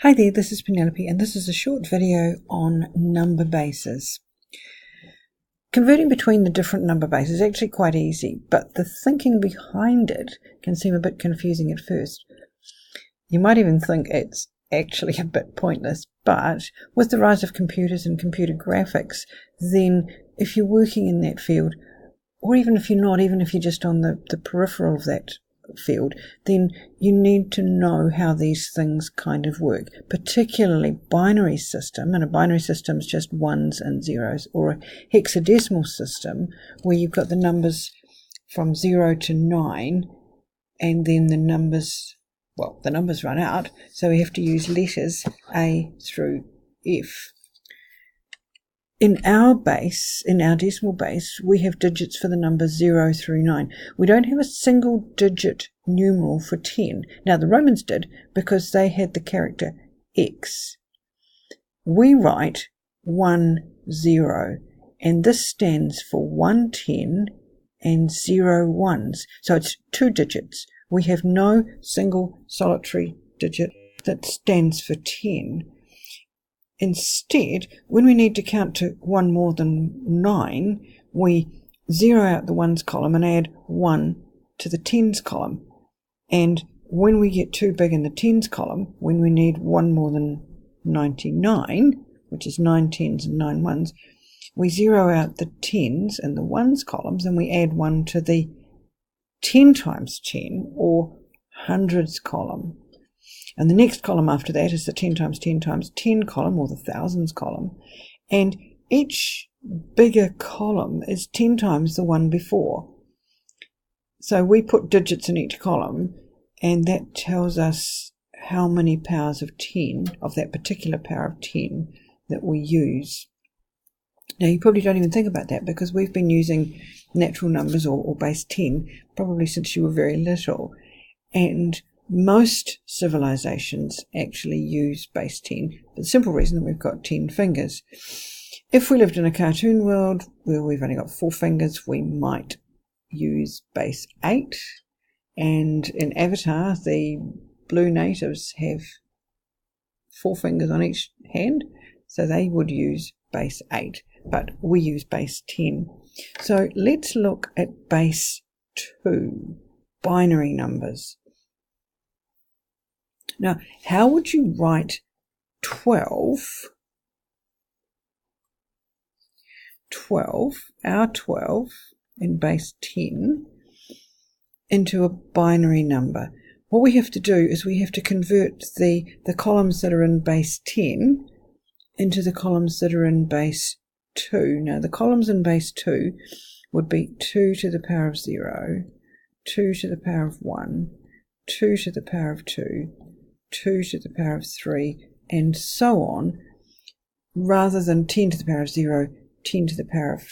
Hi there, this is Penelope and this is a short video on number bases. Converting between the different number bases is actually quite easy, but the thinking behind it can seem a bit confusing at first. You might even think it's actually a bit pointless, but with the rise of computers and computer graphics, then if you're working in that field, or even if you're not, even if you're just on the peripheral of that field, then you need to know how these things kind of work, particularly binary system, and a binary system is just ones and zeros, or a hexadecimal system where you've got the numbers from 0 to 9 and then the numbers run out, so we have to use letters A through F. In our decimal base, we have digits for the numbers 0 through 9. We don't have a single digit numeral for 10. Now, the Romans did because they had the character X. We write 1, 0, and this stands for 1 10 and 0 ones. So it's 2 digits. We have no single solitary digit that stands for 10. Instead, when we need to count to 1 more than 9, we zero out the ones column and add 1 to the tens column. And when we get too big in the tens column, when we need 1 more than 99, which is 9 tens and 9 ones, we zero out the tens and the ones columns and we add 1 to the 10 times 10 or hundreds column. And the next column after that is the 10 times 10 times 10 column, or the thousands column. And each bigger column is 10 times the one before. So we put digits in each column, and that tells us how many powers of 10, of that particular power of 10, that we use. Now, you probably don't even think about that because we've been using natural numbers or base 10 probably since you were very little. And most civilizations actually use base 10 for the simple reason that we've got 10 fingers. If we lived in a cartoon world where we've only got 4 fingers, we might use base 8. And in Avatar, the blue natives have 4 fingers on each hand, so they would use base 8, but we use base 10. So let's look at base 2, binary numbers. Now, how would you write 12, our 12 in base 10, into a binary number? What we have to do is we have to convert the columns that are in base 10 into the columns that are in base 2. Now, the columns in base 2 would be 2 to the power of 0, 2 to the power of 1, 2 to the power of 2, 2 to the power of 3, and so on, rather than 10 to the power of 0, 10 to the power of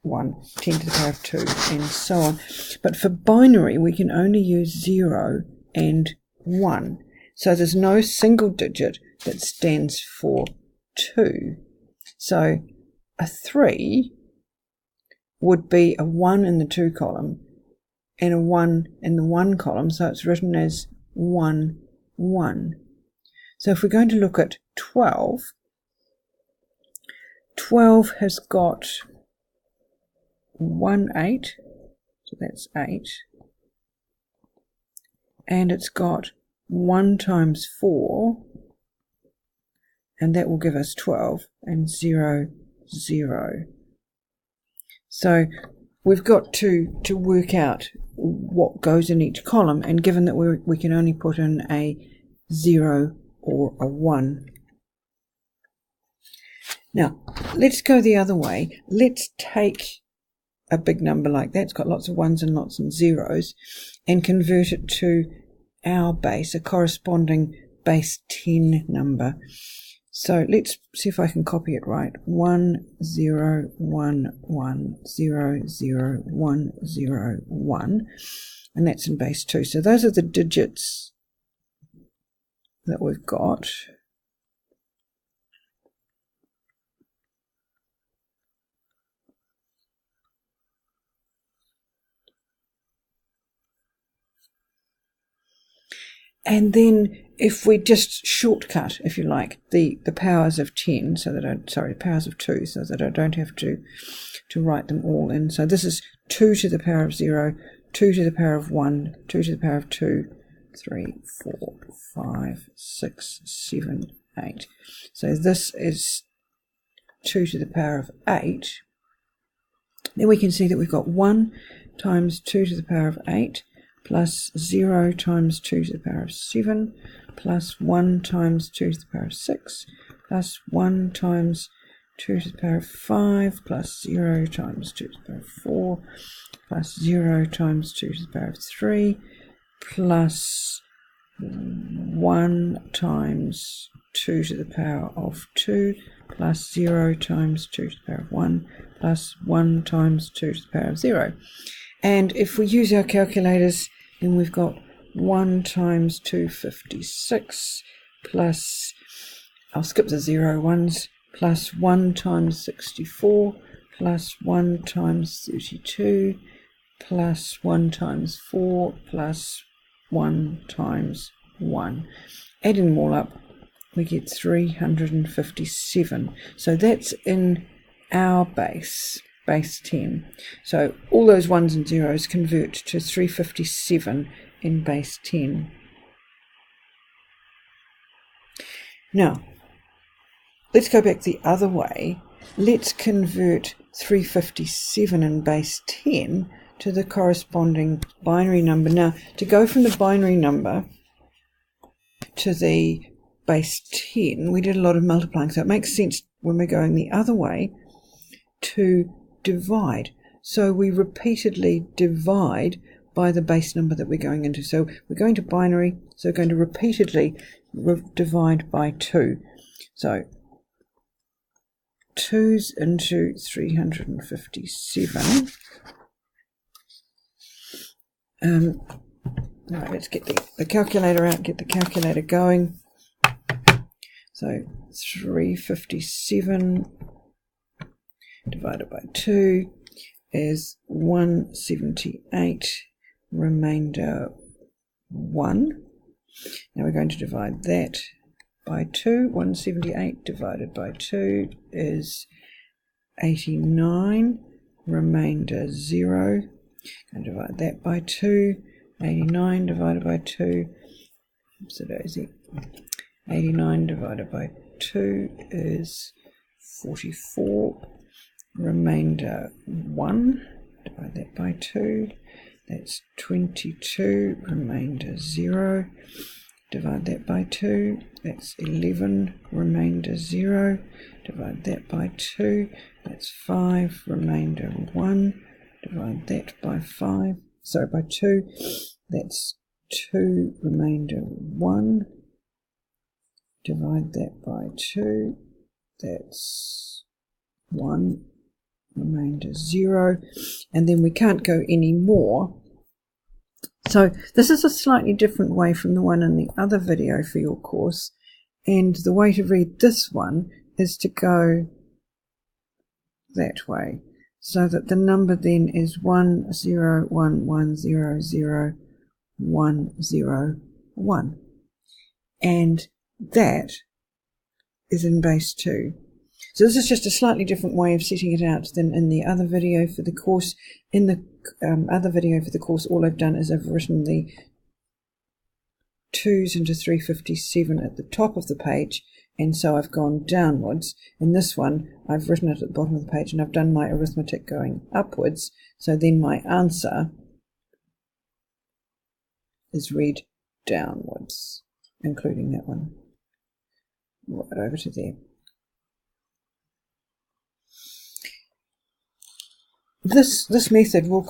1, 10 to the power of 2, and so on. But for binary, we can only use 0 and 1. So there's no single digit that stands for 2. So a 3 would be a 1 in the 2 column and a 1 in the 1 column, so it's written as 1, 1. So if we're going to look at 12, 12 has got 1 8, so that's 8, and it's got 1 times 4, and that will give us 12, and 0, 0. So we've got to work out what goes in each column, and given that we can only put in a 0 or a 1. Now, let's go the other way. Let's take a big number like that, it's got lots of ones and lots of zeros, and convert it to our base, a corresponding base 10 number. So let's see if I can copy it right. 1 0 1 1 0 0 1 0 1, and that's in base 2. So those are the digits that we've got. And then if we just shortcut, if you like, the powers of 10, so that powers of 2, so that I don't have to write them all in. So this is 2 to the power of 0, 2 to the power of 1, 2 to the power of 2, 3, 4, 5, 6, 7, 8. So this is 2 to the power of 8. Then we can see that we've got 1 times 2 to the power of 8 plus 0 times 2 to the power of 7 plus 1 times 2 to the power of 6 plus 1 times 2 to the power of 5 plus 0 times 2 to the power of 4 plus 0 times 2 to the power of 3 plus 1 times 2 to the power of 2 plus 0 times 2 to the power of 1 plus 1 times 2 to the power of 0. And if we use our calculators, then we've got 1 times 256 plus, I'll skip the 0 ones, plus 1 times 64 plus 1 times 32 plus 1 times 4 plus 1 times 1. Adding them all up, we get 357. So that's in our base 10. So all those 1s and 0s convert to 357 in base 10. Now, let's go back the other way. Let's convert 357 in base 10 to the corresponding binary number. Now, to go from the binary number to the base 10, we did a lot of multiplying, so it makes sense when we're going the other way to divide. So we repeatedly divide by the base number that we're going into. So we're going to binary, so we're going to repeatedly divide by 2. So 2's into 357. Right, let's get the calculator out, get the calculator going. So 357 divided by 2 is 178, remainder 1. Now we're going to divide that by 2. 178 divided by 2 is 89, remainder 0. And divide that by 2. 89 divided by 2. So 89 divided by 2 is 44. Remainder 1. Divide that by 2. That's 22. Remainder 0. Divide that by 2. That's 11. Remainder 0. Divide that by 2. That's 5. Remainder 1. Divide that by 5. Sorry, by 2. That's 2. Remainder 1. Divide that by 2. That's 1. Remainder 0. And then we can't go any more. So this is a slightly different way from the one in the other video for your course. And the way to read this one is to go that way. So that the number then is 101100101. And that is in base 2. So this is just a slightly different way of setting it out than in the other video for the course. In the other video for the course, all I've done is I've written the 2's into 357 at the top of the page, and so I've gone downwards. In this one, I've written it at the bottom of the page, and I've done my arithmetic going upwards, so then my answer is read downwards, including that one. Right over to there. This method will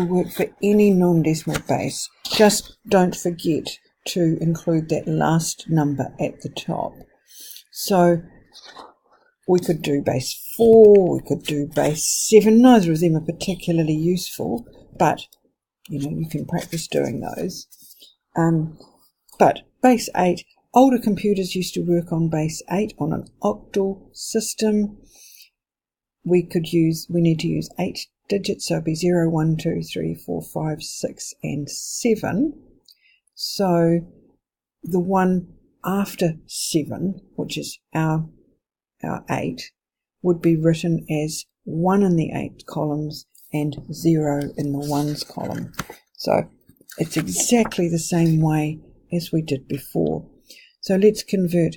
work for any non-decimal base. Just don't forget to include that last number at the top. So we could do base 4, we could do base 7. Neither of them are particularly useful, but you can practice doing those. But base 8, older computers used to work on base 8 on an octal system. We need to use 8 digits, so it'll be 0, 1, 2, 3, 4, 5, 6, and 7. So the one after 7, which is our 8, would be written as 1 in the 8 columns and 0 in the 1's column. So it's exactly the same way as we did before. So let's convert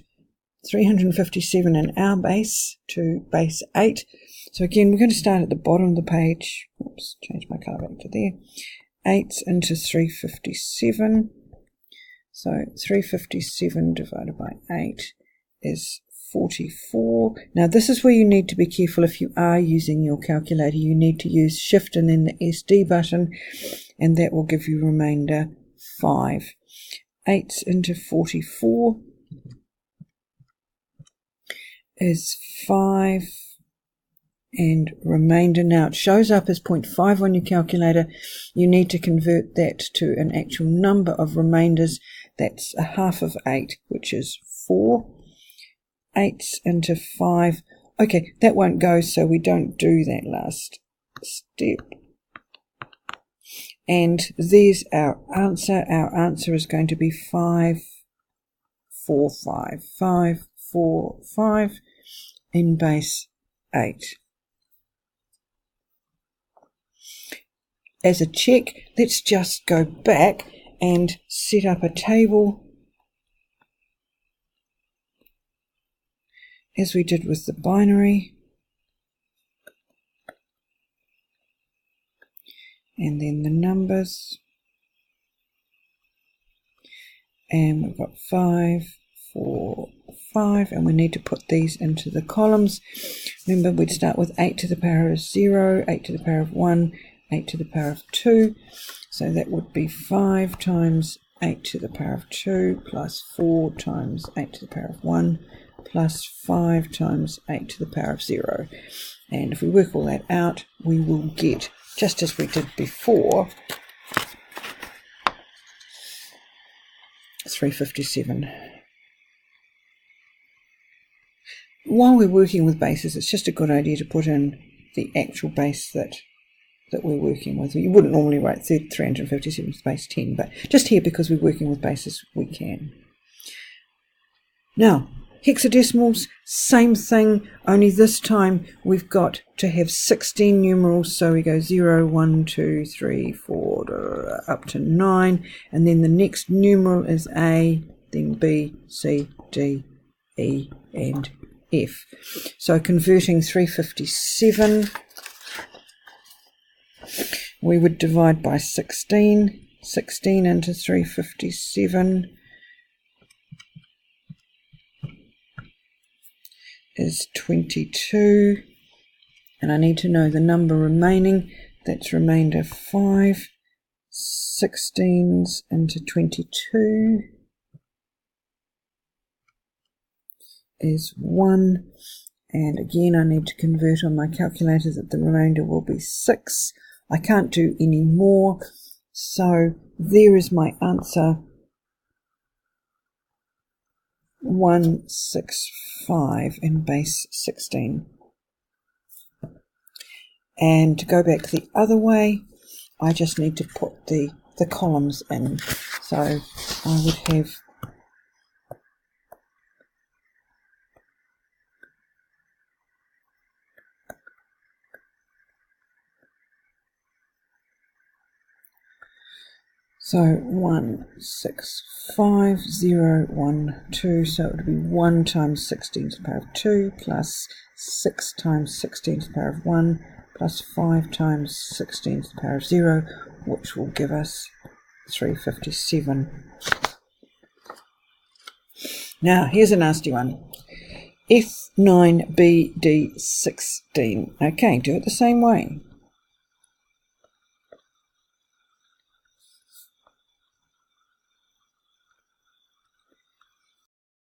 357 in our base to base 8. So again, we're going to start at the bottom of the page. Oops, change my colour back to there. 8 into 357. So 357 divided by 8 is 44. Now this is where you need to be careful. If you are using your calculator, you need to use Shift and then the SD button, and that will give you remainder 5. 8 into 44 is 5, and remainder, now it shows up as 0.5 on your calculator. You need to convert that to an actual number of remainders. That's a half of 8, which is 4. 8 into 5. Okay, that won't go, so we don't do that last step. And there's our answer. Our answer is going to be 5, 4, 5. 5, 4, 5 in base 8. As a check, let's just go back and set up a table as we did with the binary. And then the numbers. And we've got 5, 4, 5, and we need to put these into the columns. Remember, we'd start with 8 to the power of 0, 8 to the power of 1, 8 to the power of 2. So that would be 5 times 8 to the power of 2 plus 4 times 8 to the power of 1 plus 5 times 8 to the power of 0. And if we work all that out, we will get, just as we did before, 357. While we're working with bases, it's just a good idea to put in the actual base that we're working with. You wouldn't normally write 357 base 10, but just here, because we're working with bases, we can. Now, hexadecimals, same thing, only this time we've got to have 16 numerals, so we go 0, 1, 2, 3, 4, up to 9, and then the next numeral is A, then B, C, D, E, and F. So converting 357, we would divide by 16. 16 into 357 is 22. And I need to know the number remaining. That's remainder 5. 16s into 22 is 1. And again, I need to convert on my calculator that the remainder will be 6. I can't do any more, so there is my answer, 165 in base 16. And to go back the other way, I just need to put the columns in. So I would have So 1, 6, 5, 0, 1, 2, so it would be 1 times 16 to the power of 2 plus 6 times 16 to the power of 1 plus 5 times 16 to the power of 0, which will give us 357. Now, here's a nasty one. F9BD16. Okay, do it the same way.